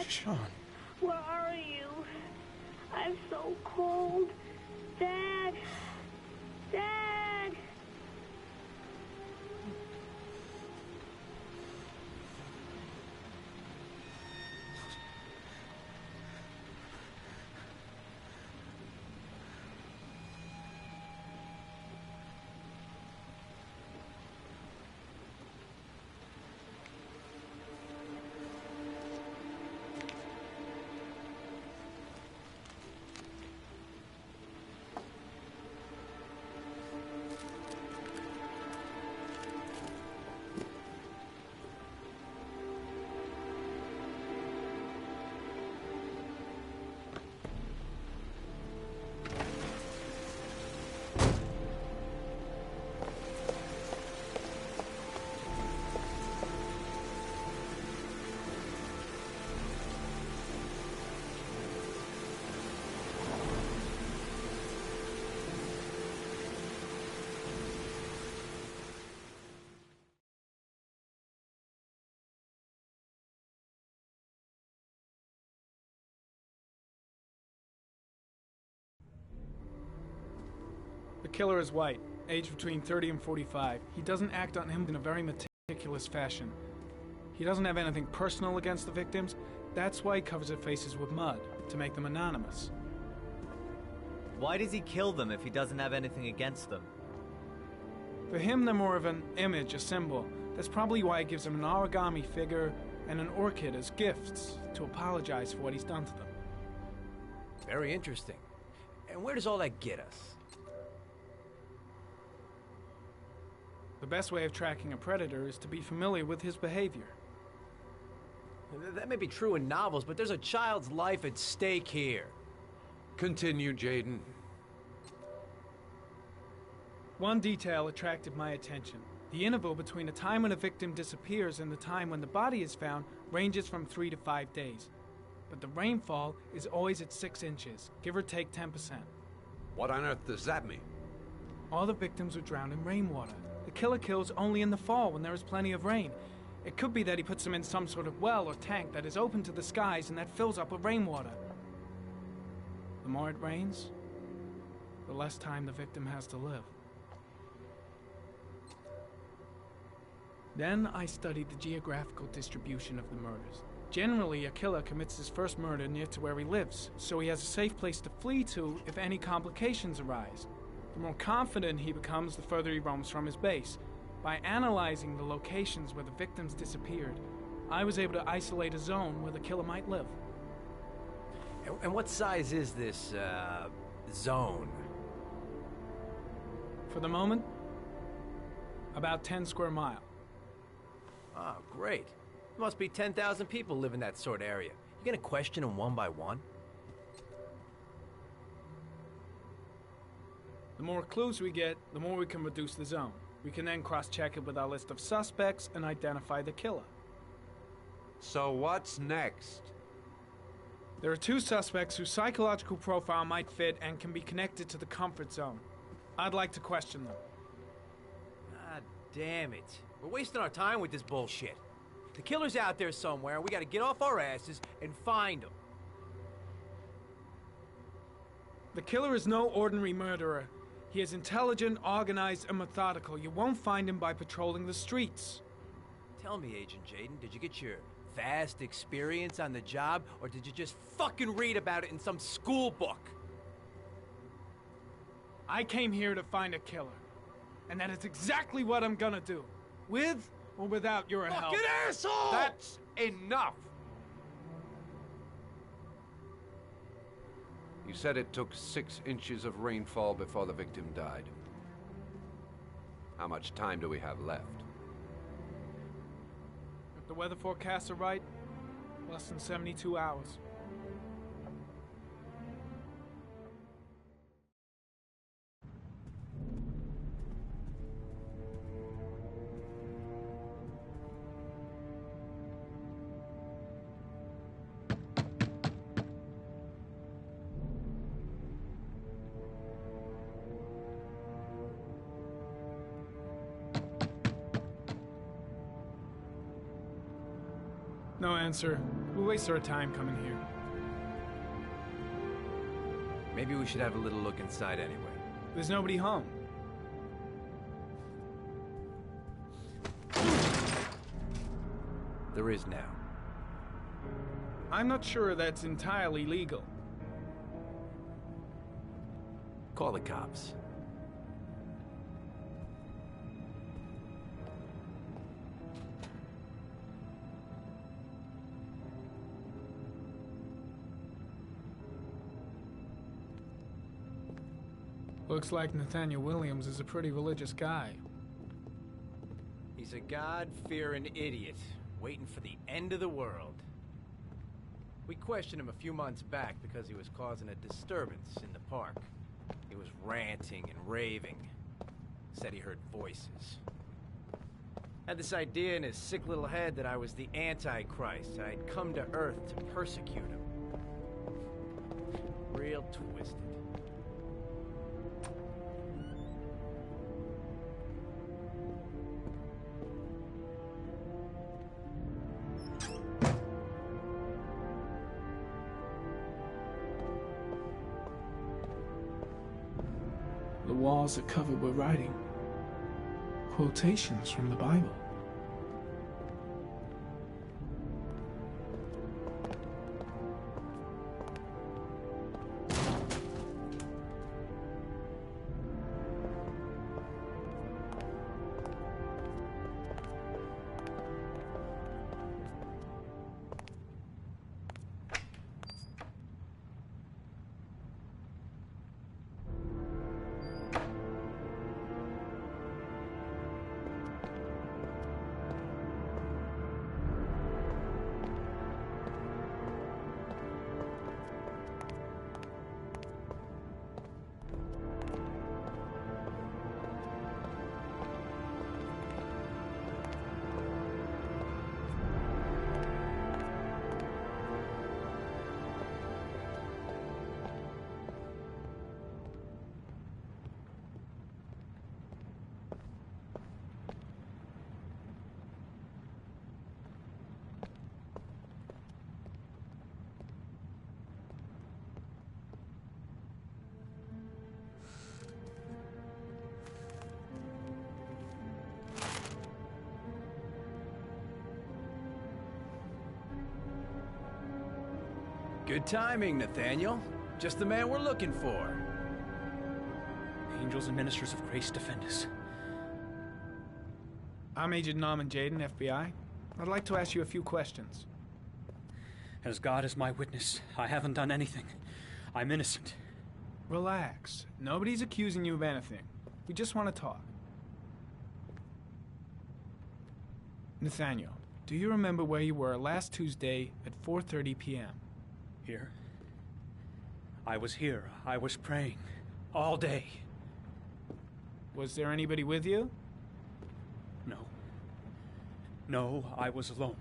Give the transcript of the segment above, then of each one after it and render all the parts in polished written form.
Sean. Where are you? I'm so cold. Dad! Dad! The killer is white, aged between 30 and 45. He doesn't act on him in a very meticulous fashion. He doesn't have anything personal against the victims. That's why he covers their faces with mud, to make them anonymous. Why does he kill them if he doesn't have anything against them? For him, they're more of an image, a symbol. That's probably why he gives them an origami figure and an orchid as gifts to apologize for what he's done to them. Very interesting. And where does all that get us? The best way of tracking a predator is to be familiar with his behavior. That may be true in novels, but there's a child's life at stake here. Continue, Jaden. One detail attracted my attention. The interval between the time when a victim disappears and the time when the body is found ranges from 3 to 5 days. But the rainfall is always at 6 inches, give or take 10%. What on earth does that mean? All the victims were drowned in rainwater. The killer kills only in the fall when there is plenty of rain. It could be that he puts them in some sort of well or tank that is open to the skies and that fills up with rainwater. The more it rains, the less time the victim has to live. Then I studied the geographical distribution of the murders. Generally, a killer commits his first murder near to where he lives, so he has a safe place to flee to if any complications arise. The more confident he becomes, the further he roams from his base. By analyzing the locations where the victims disappeared, I was able to isolate a zone where the killer might live. And what size is this, zone? For the moment, about 10 square miles. Oh, great. There must be 10,000 people live in that sort of area. You gonna question them one by one? The more clues we get, the more we can reduce the zone. We can then cross-check it with our list of suspects and identify the killer. So what's next? There are 2 suspects whose psychological profile might fit and can be connected to the comfort zone. I'd like to question them. Ah, damn it. We're wasting our time with this bullshit. The killer's out there somewhere, and we gotta get off our asses and find him. The killer is no ordinary murderer. He is intelligent, organized, and methodical. You won't find him by patrolling the streets. Tell me, Agent Jaden, did you get your vast experience on the job, or did you just fucking read about it in some school book? I came here to find a killer. And that is exactly what I'm gonna do. With or without your help. Fucking asshole! That's enough! You said it took 6 inches of rainfall before the victim died. How much time do we have left? If the weather forecasts are right, less than 72 hours. No answer. We'll waste our time coming here. Maybe we should have a little look inside anyway. There's nobody home. There is now. I'm not sure that's entirely legal. Call the cops. Looks like Nathaniel Williams is a pretty religious guy. He's a God-fearing idiot, waiting for the end of the world. We questioned him a few months back because he was causing a disturbance in the park. He was ranting and raving. Said he heard voices. Had this idea in his sick little head that I was the Antichrist. I'd come to Earth to persecute him. Real twisted. The walls are covered with writing. Quotations from the Bible. Good timing, Nathaniel. Just the man we're looking for. Angels and ministers of grace defend us. I'm Agent Norman Jaden, FBI. I'd like to ask you a few questions. As God is my witness, I haven't done anything. I'm innocent. Relax. Nobody's accusing you of anything. We just want to talk. Nathaniel, do you remember where you were last Tuesday at 4:30 p.m.? Here? I was here. I was praying. All day. Was there anybody with you? No. No, I was alone.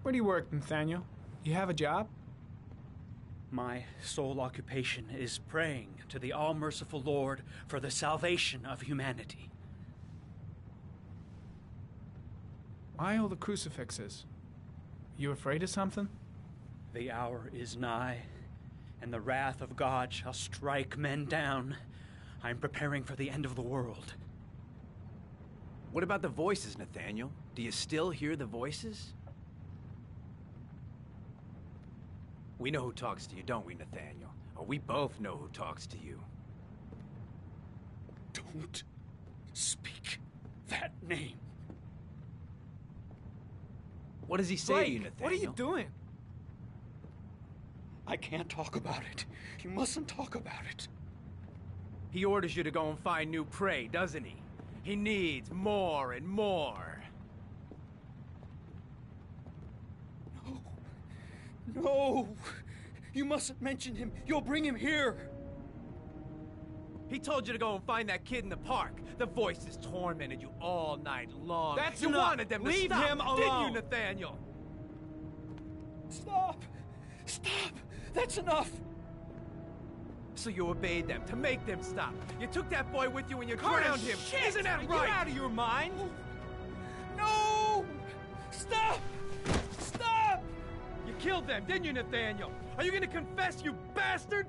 Where do you work, Nathaniel? You have a job? My sole occupation is praying to the all-merciful Lord for the salvation of humanity. Why all the crucifixes? You afraid of something? The hour is nigh, and the wrath of God shall strike men down. I'm preparing for the end of the world. What about the voices, Nathaniel? Do you still hear the voices? We know who talks to you, don't we, Nathaniel? Or we both know who talks to you. Don't speak that name. What does he say to you, Nathaniel? What are you doing? I can't talk about it. You mustn't talk about it. He orders you to go and find new prey, doesn't he? He needs more and more. No. No! You mustn't mention him. You'll bring him here. He told you to go and find that kid in the park. The voices tormented you all night long. That's you enough. wanted them to Leave stop, him didn't alone. you, Nathaniel? Stop! Stop! That's enough! So you obeyed them to make them stop. You took that boy with you and you Curtis, drowned him. shit! Isn't that Are right? you out of your mind? No! killed them, didn't you, Nathaniel? Are you gonna confess, you bastard?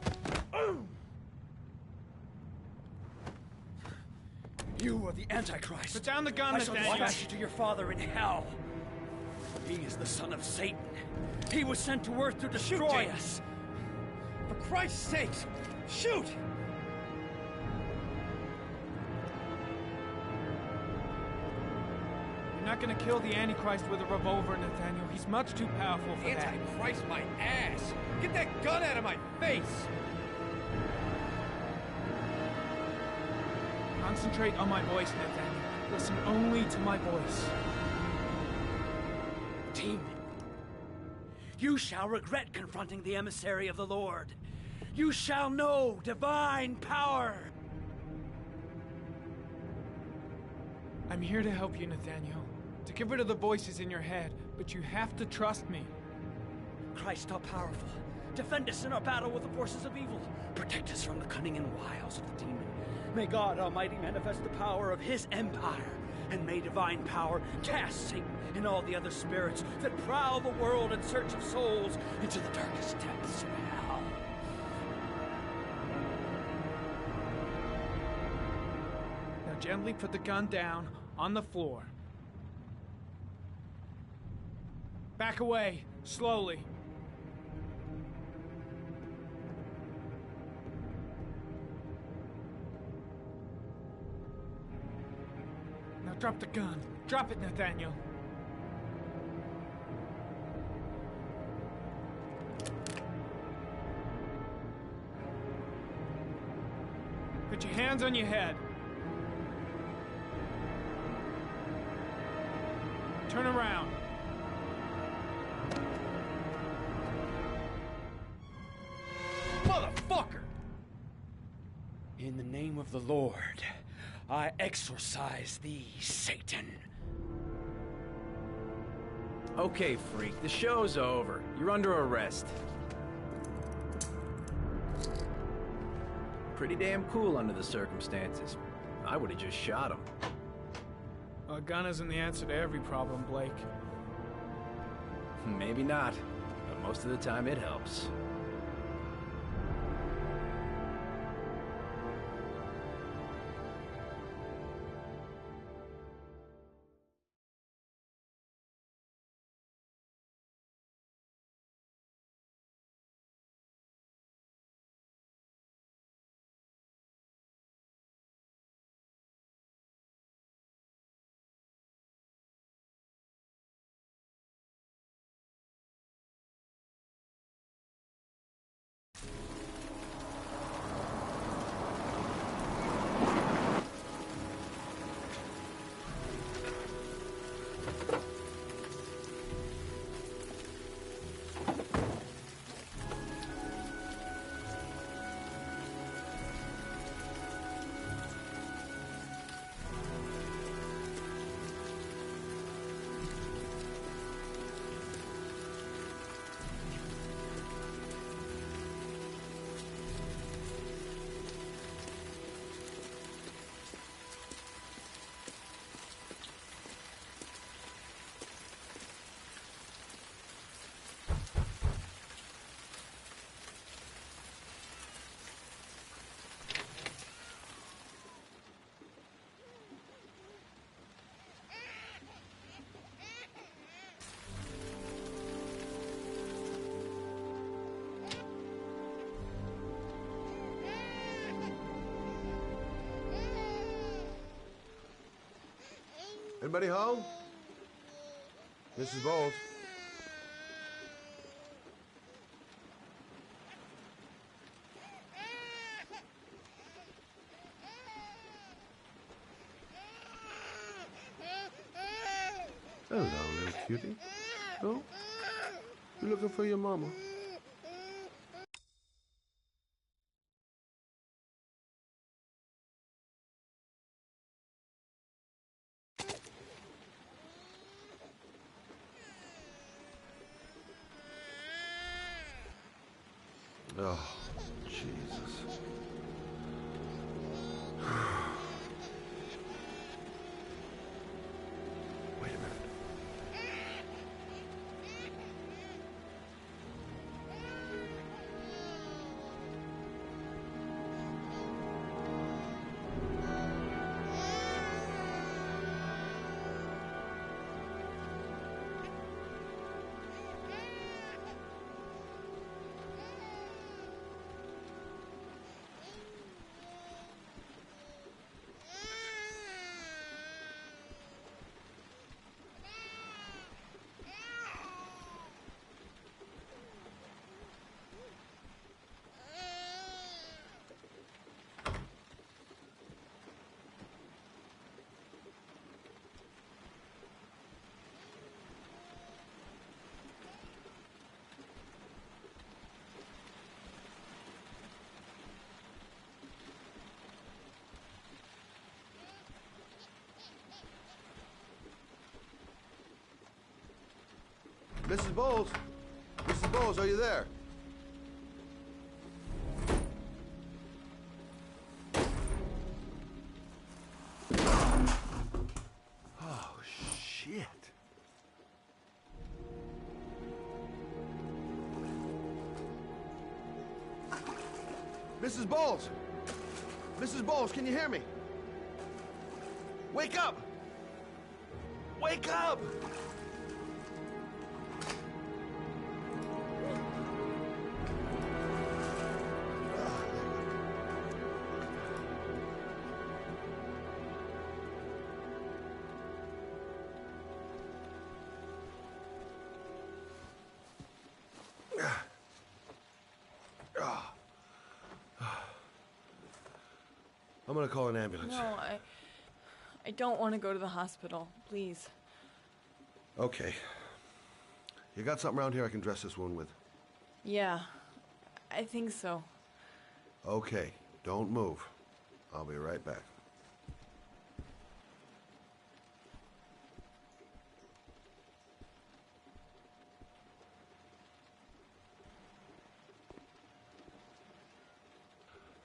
You are the Antichrist. Put down the gun, I shall Nathaniel. dispatch you to your father in hell. He is the son of Satan. He was sent to earth to destroy us. For Christ's sakes, shoot! You're not gonna kill the Antichrist with a revolver, Nathaniel. He's much too powerful for that. Antichrist, my ass! Get that gun out of my face! Concentrate on my voice, Nathaniel. Listen only to my voice. Demon, you shall regret confronting the emissary of the Lord. You shall know divine power. I'm here to help you, Nathaniel. To get rid of the voices in your head, but you have to trust me. Christ all powerful, defend us in our battle with the forces of evil. Protect us from the cunning and wiles of the demon. May God Almighty manifest the power of his empire, and may divine power cast Satan and all the other spirits that prowl the world in search of souls into the darkest depths of hell. Now gently put the gun down on the floor. Back away, slowly. Now drop the gun. Drop it, Nathaniel. Put your hands on your head. Turn around. Motherfucker! In the name of the Lord, I exorcise thee, Satan. Okay, freak, the show's over. You're under arrest. Pretty damn cool under the circumstances. I would have just shot him. A gun isn't the answer to every problem, Blake. Maybe not, but most of the time it helps. Anybody home? Mrs. Bowles. Hello, little cutie. Oh, you looking for your mama? Oh, Jesus. Wait a minute. Mrs. Bowles? Mrs. Bowles, are you there? Oh, shit. Mrs. Bowles! Mrs. Bowles, can you hear me? Wake up! Wake up! I'm gonna call an ambulance. No, I don't want to go to the hospital. Please. Okay. You got something around here I can dress this wound with? Yeah, I think so. Okay, don't move. I'll be right back.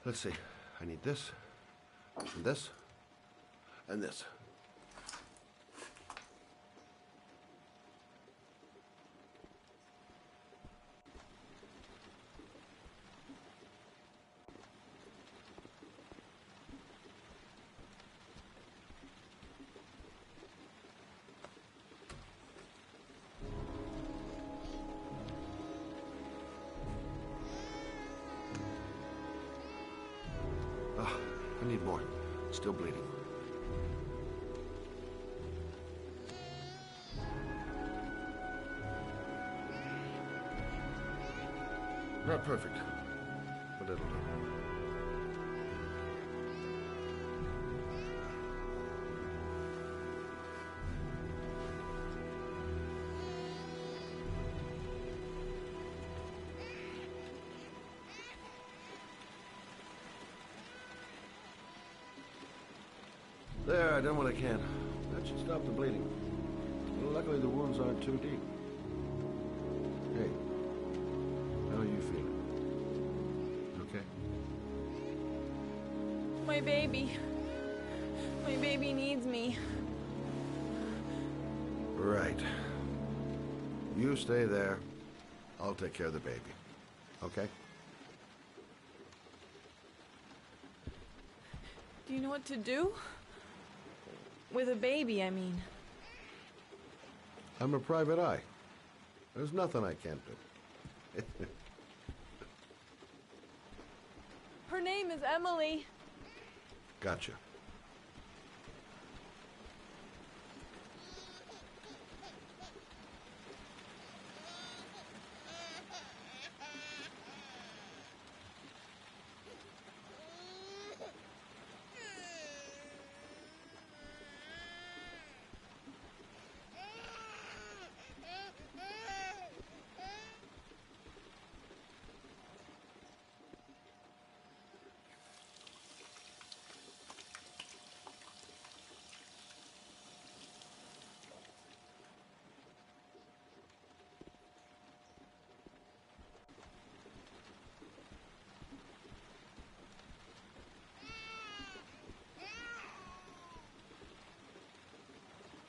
Let's see. I need this, and this, and this. I need more. It's still bleeding. Not perfect, but it'll do. There, I done what I can. That should stop the bleeding. Well, luckily the wounds aren't too deep. Hey, how are you feeling? Okay? My baby. My baby needs me. Right. You stay there. I'll take care of the baby. Okay? Do you know what to do? With a baby, I mean. I'm a private eye. There's nothing I can't do. Her name is Emily. Gotcha.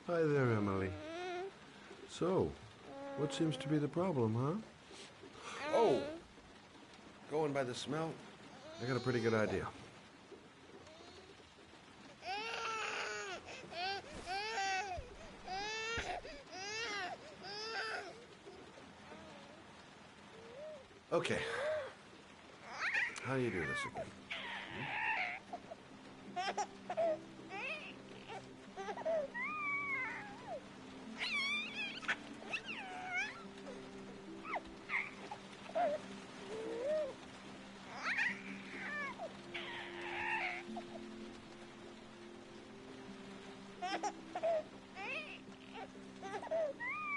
Hi there, Emily. So, what seems to be the problem, huh? Oh! Going by the smell, I got a pretty good idea. Okay. How do you do this again?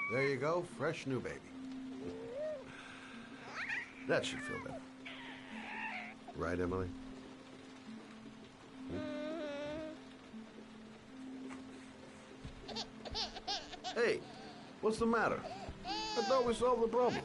There you go, fresh new baby. That should feel better. Right, Emily? Hey, what's the matter? I thought we solved the problem.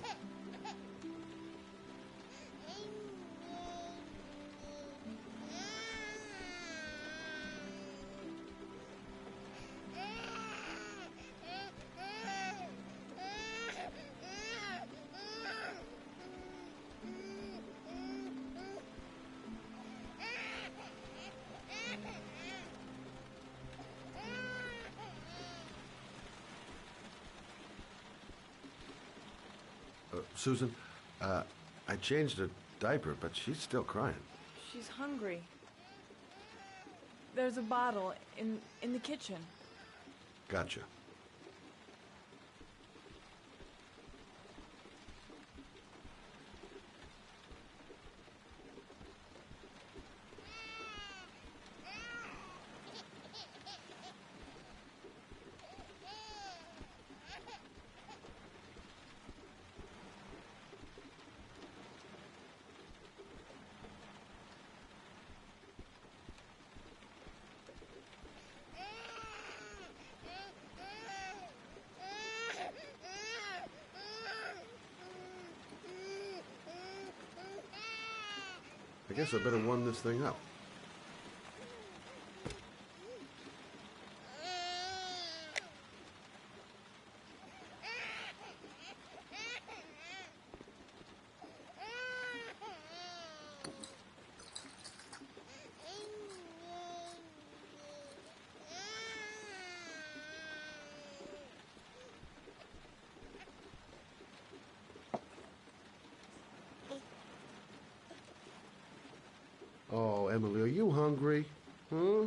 Susan, I changed her diaper, but she's still crying. She's hungry. There's a bottle in the kitchen. Gotcha. I guess I better one this thing up. Oh, Emily, are you hungry? Huh?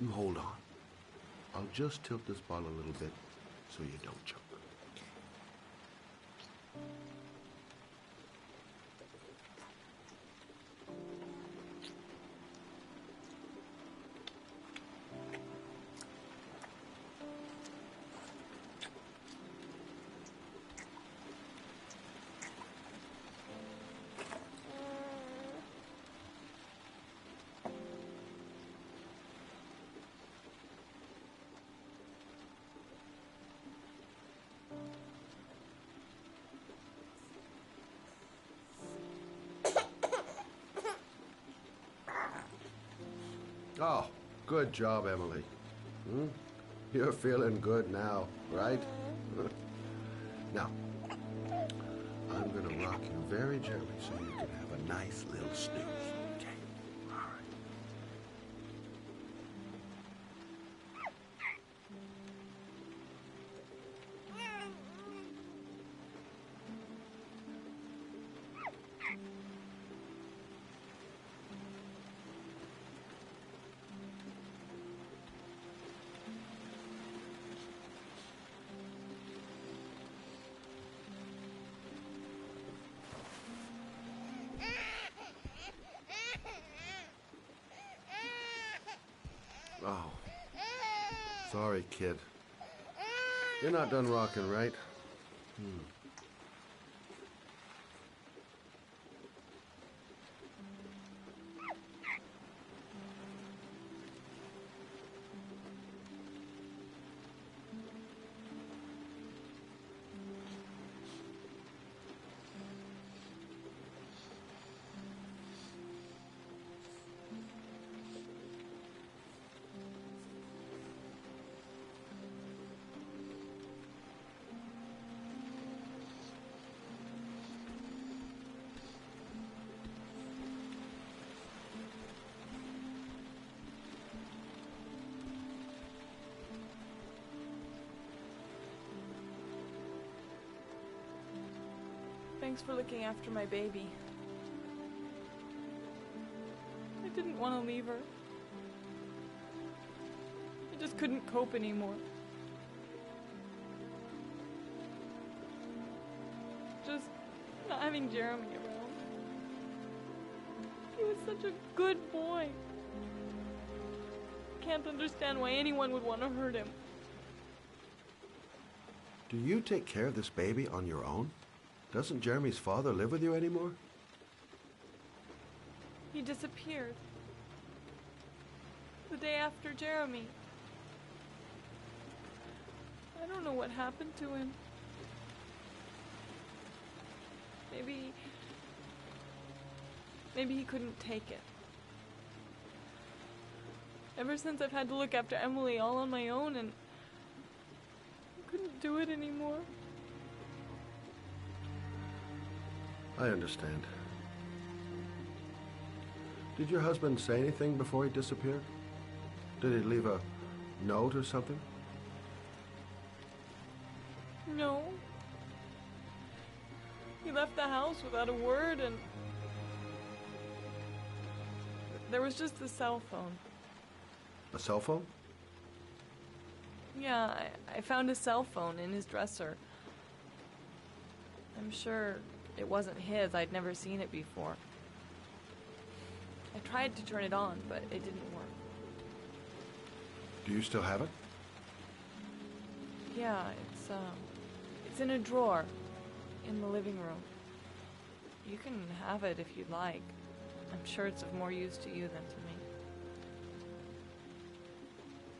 You hold on. I'll just tilt this bottle a little bit so you don't choke. Oh, good job, Emily. You're feeling good now, right? Now, I'm gonna rock you very gently so you can have a nice little snooze, okay? All right. Oh, sorry, kid. You're not done rocking, right? Thanks for looking after my baby. I didn't want to leave her. I just couldn't cope anymore. Just not having Jeremy around. He was such a good boy. Can't understand why anyone would want to hurt him. Do you take care of this baby on your own? Doesn't Jeremy's father live with you anymore? He disappeared. The day after Jeremy. I don't know what happened to him. Maybe he couldn't take it. Ever since I've had to look after Emily all on my own, and I couldn't do it anymore. I understand. Did your husband say anything before he disappeared? Did he leave a note or something? No. He left the house without a word, and there was just the cell phone. A cell phone? Yeah, I found a cell phone in his dresser. I'm sure it wasn't his. I'd never seen it before. I tried to turn it on, but it didn't work. Do you still have it? Yeah, it's in a drawer in the living room. You can have it if you'd like. I'm sure it's of more use to you than to me.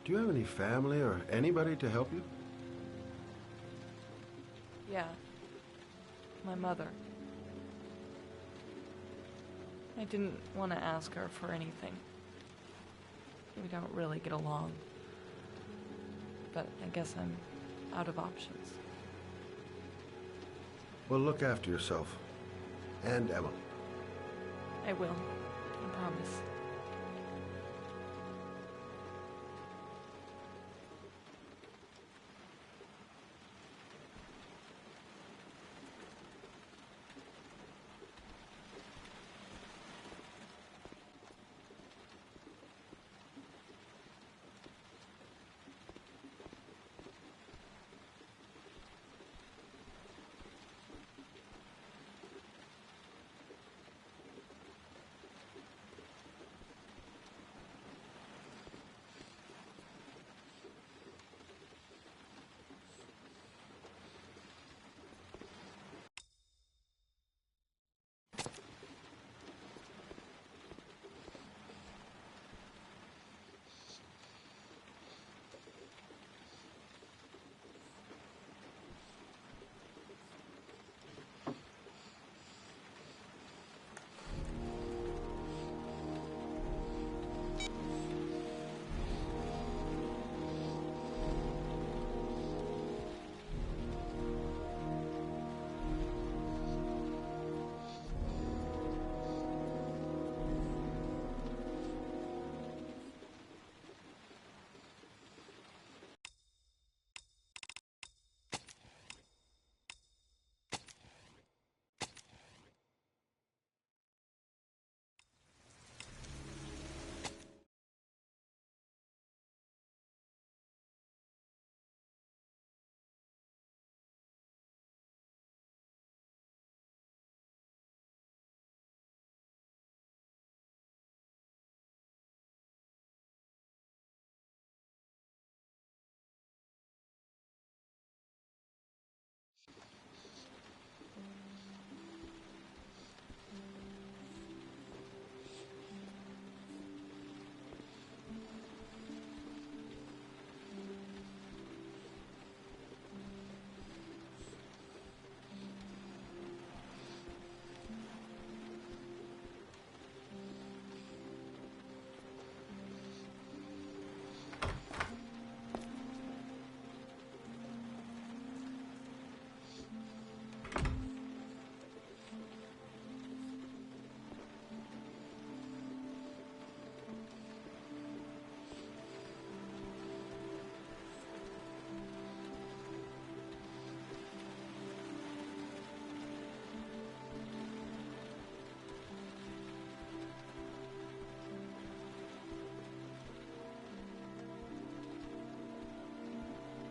Do you have any family or anybody to help you? Yeah. My mother. I didn't want to ask her for anything. We don't really get along. But I guess I'm out of options. Well, look after yourself. And Emily. I will. I promise.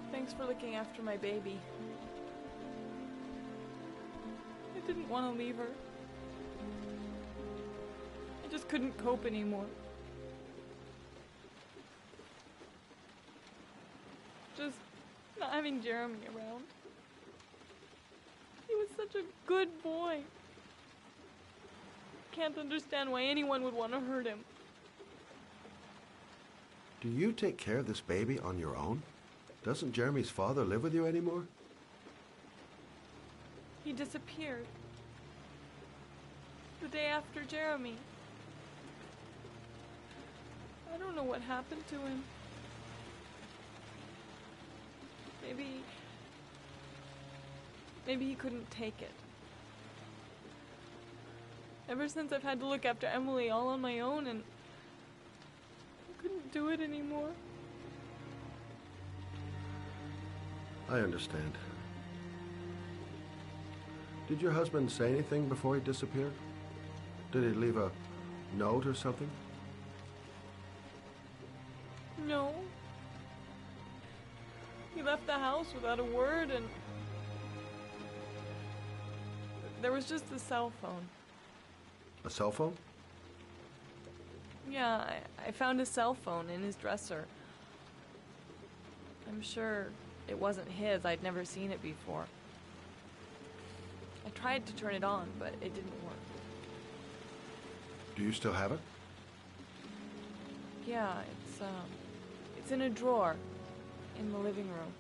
Thanks for looking after my baby. I didn't want to leave her. I just couldn't cope anymore. Just not having Jeremy around. He was such a good boy. Can't understand why anyone would want to hurt him. Do you take care of this baby on your own? Doesn't Jeremy's father live with you anymore? He disappeared. The day after Jeremy. I don't know what happened to him. Maybe he couldn't take it. Ever since I've had to look after Emily all on my own, and I couldn't do it anymore. I understand. Did your husband say anything before he disappeared? Did he leave a note or something? No. He left the house without a word, and there was just a cell phone. A cell phone? Yeah, I found a cell phone in his dresser. I'm sure it wasn't his. I'd never seen it before. I tried to turn it on, but it didn't work. Do you still have it? Yeah, it's in a drawer in the living room.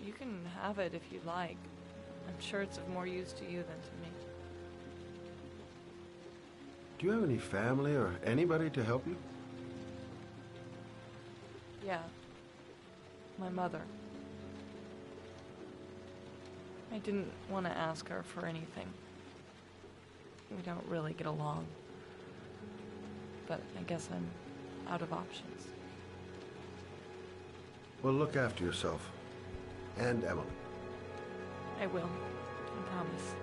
You can have it if you'd like. I'm sure it's of more use to you than to me. Do you have any family or anybody to help you? Yeah. My mother. I didn't want to ask her for anything. We don't really get along. But I guess I'm out of options. Well, look after yourself. And Emily. I will. I promise.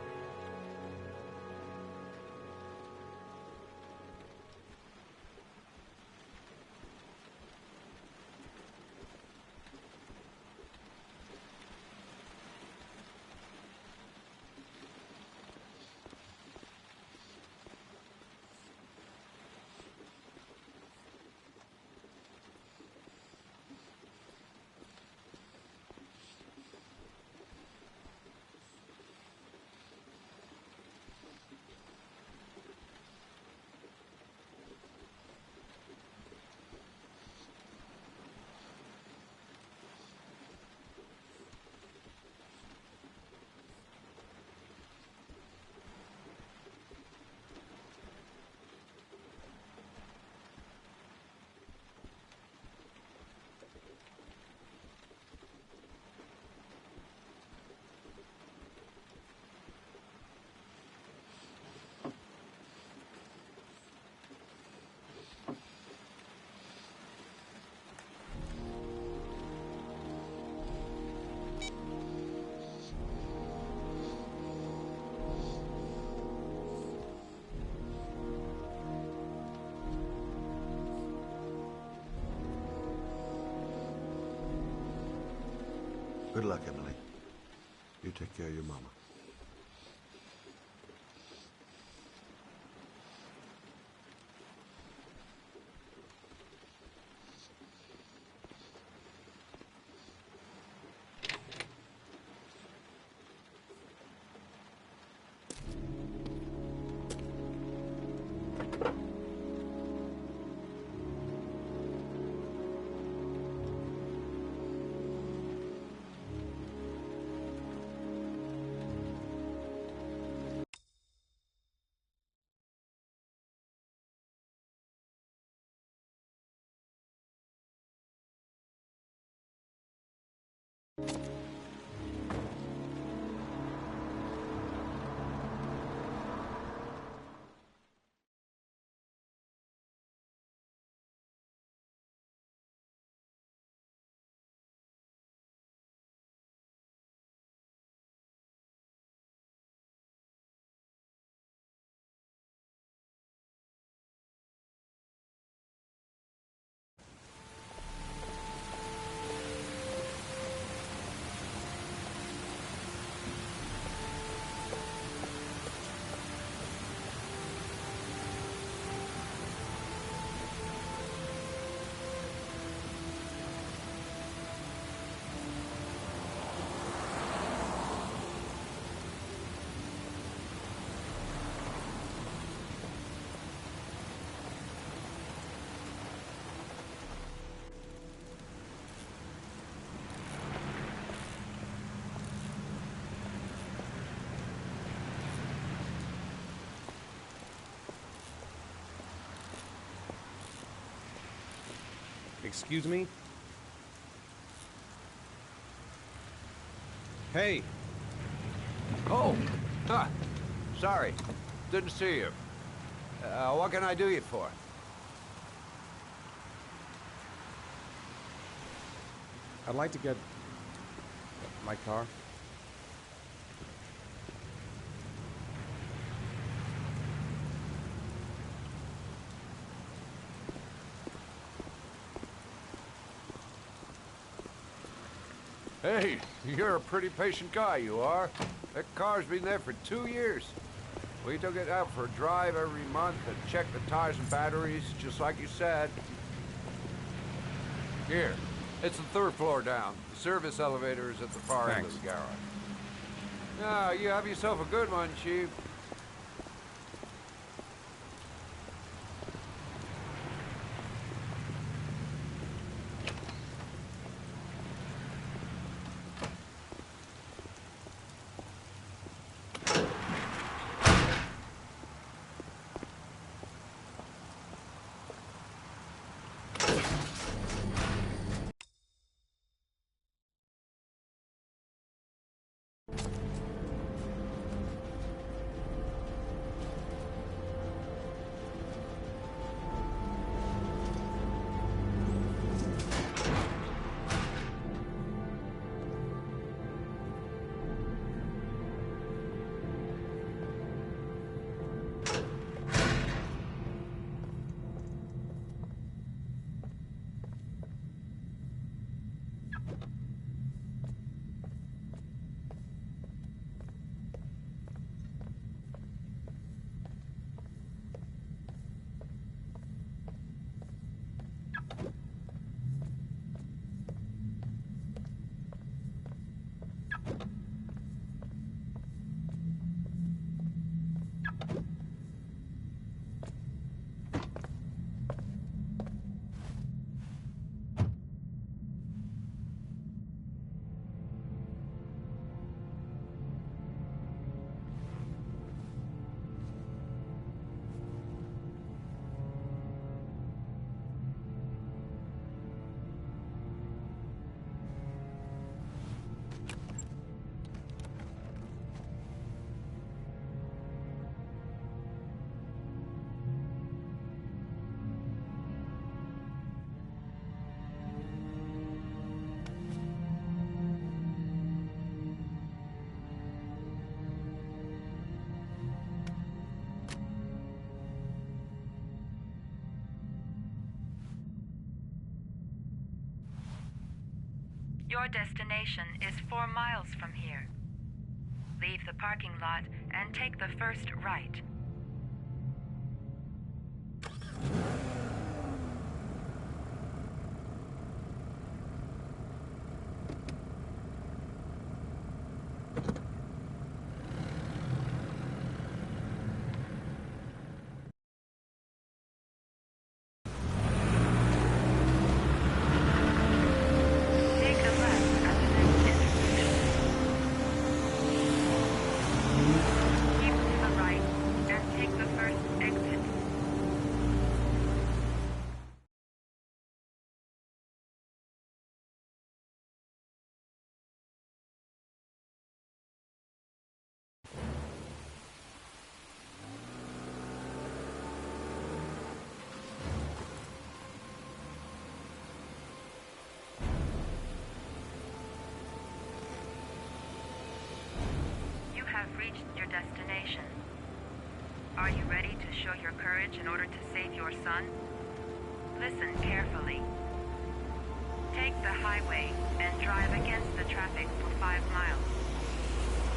Good luck, Emily. You take care of your mama. Excuse me? Hey! Oh! Huh. Sorry. Didn't see you. What can I do you for? I'd like to get... my car. Hey, you're a pretty patient guy, you are. That car's been there for 2 years. We took it out for a drive every month and checked the tires and batteries, just like you said. Here, it's the 3rd floor down. The service elevator is at the far end of the garage. Now, you have yourself a good one, Chief. Your destination is 4 miles from here. Leave the parking lot and take the first right. Have reached your destination. Are you ready to show your courage in order to save your son? Listen carefully. Take the highway and drive against the traffic for 5 miles.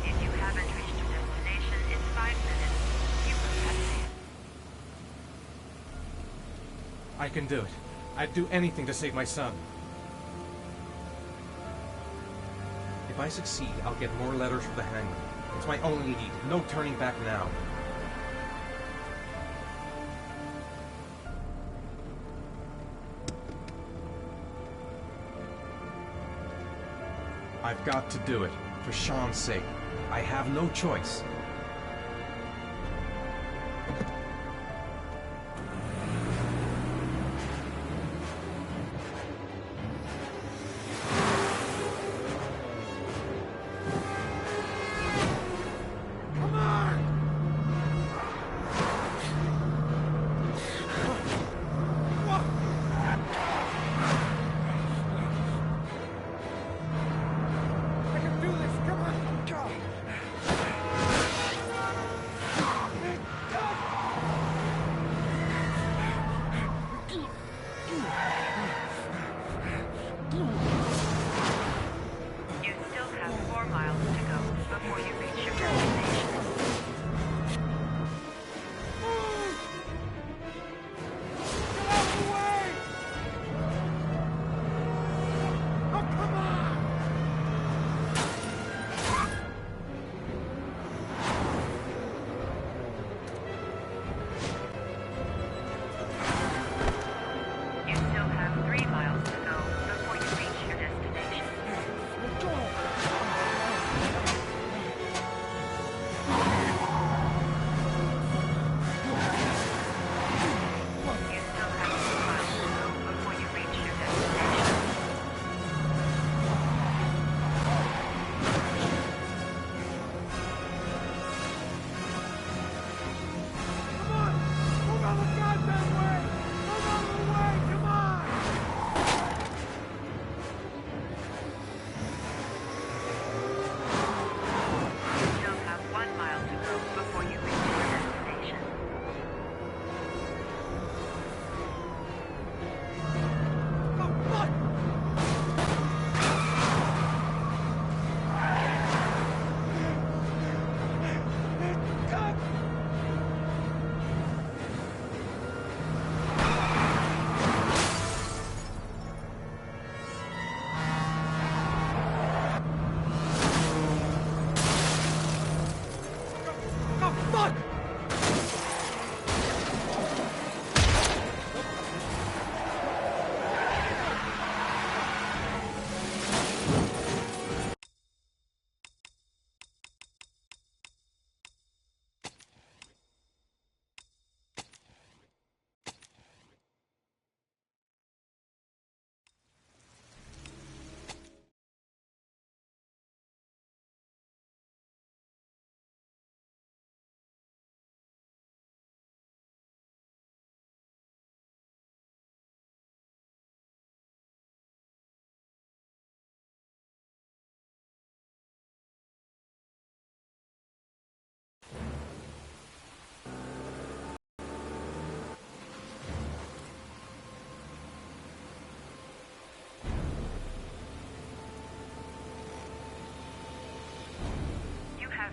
If you haven't reached your destination in 5 minutes, you will have failed. I can do it. I'd do anything to save my son. If I succeed, I'll get more letters for the hangman. It's my only lead. No turning back now. I've got to do it. For Sean's sake. I have no choice.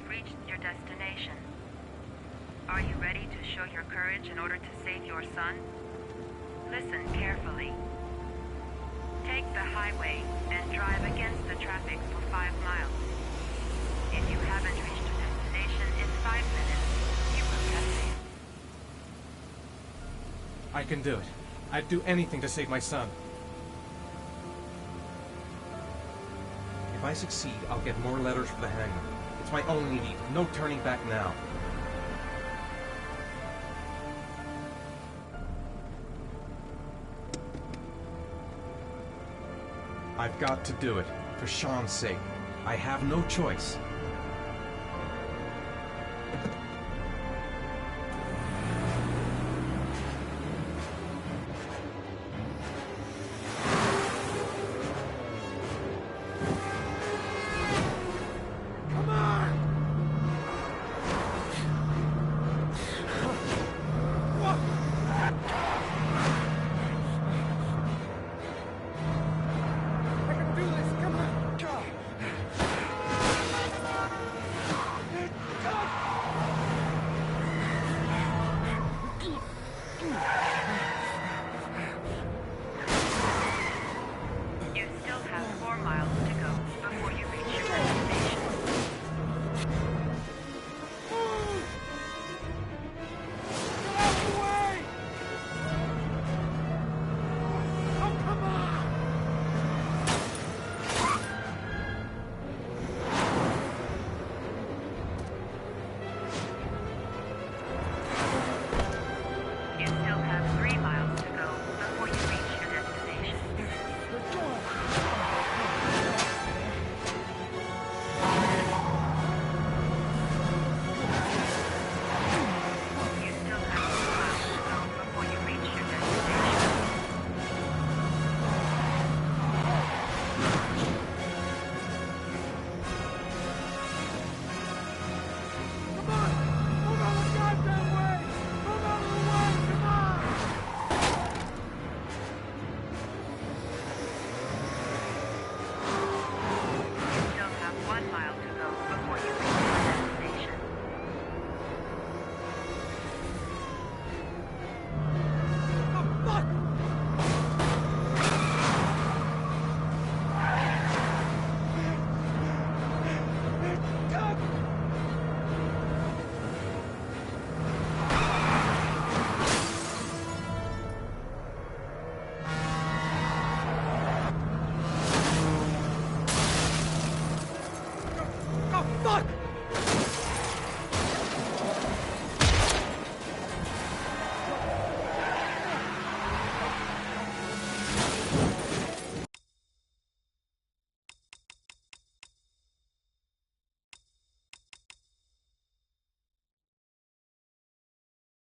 reached your destination. Are you ready to show your courage in order to save your son? Listen carefully. Take the highway and drive against the traffic for 5 miles. If you haven't reached your destination in 5 minutes, you will get there. I can do it. I'd do anything to save my son. If I succeed, I'll get more letters for the hangman. It's my only need. No turning back now. I've got to do it. For Sean's sake. I have no choice. You still have 4 miles to go before you reach your destination. You still have 3 miles to go before you reach your destination. You still have 2 miles to go before you reach your destination. You still have 1 mile to go before you reach your destination. Oh, fuck!